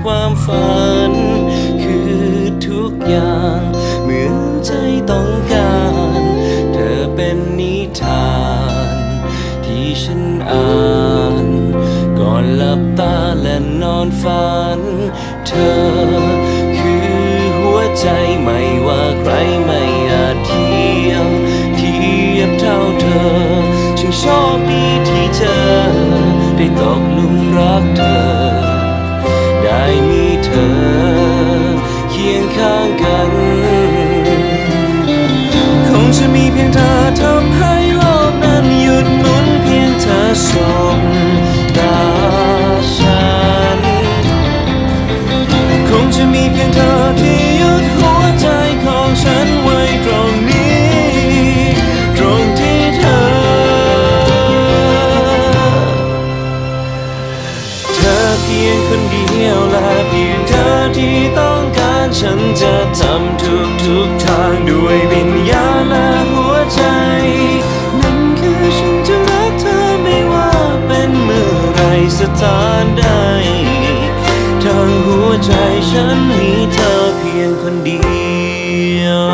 ความฝันคือทุกอย่างเหมือนใจต้องการเธอเป็นนิทานที่ฉันอ่านก่อนหลับตาและนอนฝันเธอคือหัวใจไม่ว่าใครไม่อาจเทียมเท่าเธอฉันโชคดีที่เจอได้ตกหลุมรักเธอได้มีเธอเคียงข้างกันคงจะมีเพียงเธอทำให้โลกนั้นหยุดหมุนเพียงเธอสบตาฉันคงจะมีเพียงเธอที่หยุดหัวใจของฉันไว้ตรงนี้ตรงที่เธอเพียงคนเดียวและเพียงเธอที่ต้องการฉันจะทำทุกทางด้วยวิญญาณและหัวใจนั่นคือฉันจะรักเธอไม่ว่าเป็นเมื่อไรสถานใดทั้งหัวใจฉันมีเธอเพียงคนเดียว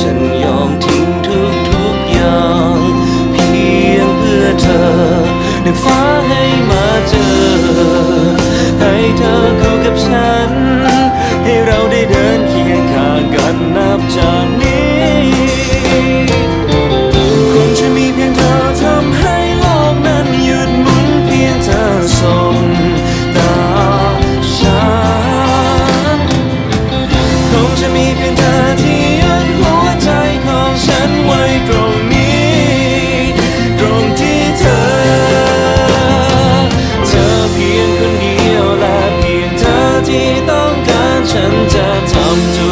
ฉันยอมทิ้งทุกอย่างเพียงเพื่อเธอดึงฟ้าให้มาเจอให้เธอคู่กับฉันให้เราได้เดินเคียงข้างกันนับจากนี้คงจะมีเพียงเธอทำให้โลกนั้นหยุดหมุนเพียงเธอส่งตาฉันคงจะมีเพียงเธอที่ฉันไว้ตรงนี้ตรงที่เธอเพียงคนเดียวและเพียงเธอที่ต้องการฉันจะทำทุ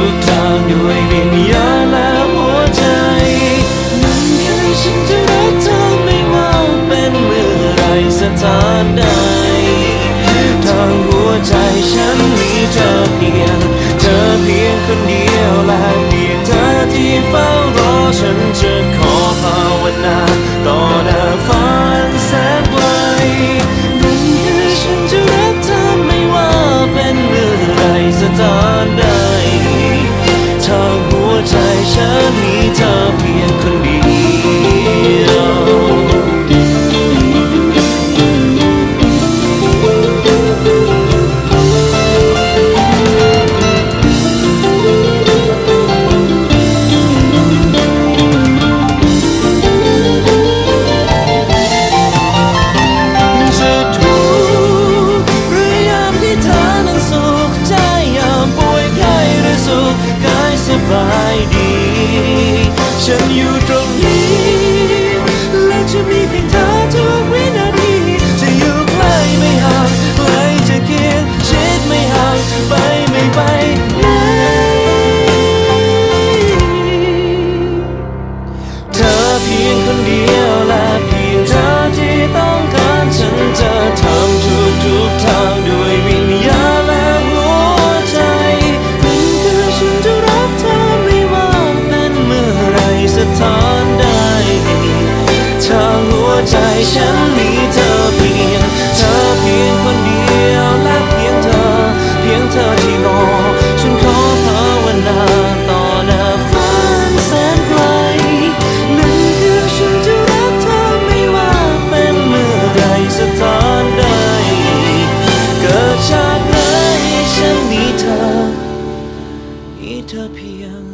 กทางด้วยวิญญาณและหัวใจนั่นคือฉันจะรักเธอไม่ว่าเป็นเมื่อไรสถานใดทางหัวใจฉันมีเธอเพียงคนเดียวและเพียงเธอที่เฝ้ารอฉันจะขอภาวนาต่อหน้าฝันแสนไกลนั่นคือฉันจะรักเธอไม่ว่าเป็นเมื่อไรสถานใดทางหัวใจฉันมีเธอเพียงคนเดียวสบายดีฉันอยู่ตรงนี้และจะมีเพียงเธอทุกวินาทีจะอยู่ใกล้ไม่ห่างไกลจะเคียงชิดไม่ห่างไปไม่ไปไหนเธอเพียงคนเดียวและเพียงเธอที่ต้องการฉันจะทำทุกทางด้วยวิญญาณและหัวใจนั่นคือฉันจะรักเธอสถานใดทางหัวใจฉันมีเธอเพียงคนเดียวและเพียงเธอที่รอฉันขอภาวนาต่อหน้าฝันแสนไกลนั่นคือฉันจะรักเธอไม่ว่าเป็นเมื่อไรสถานใดเกิดชาติไหนฉันมีเธอเพียง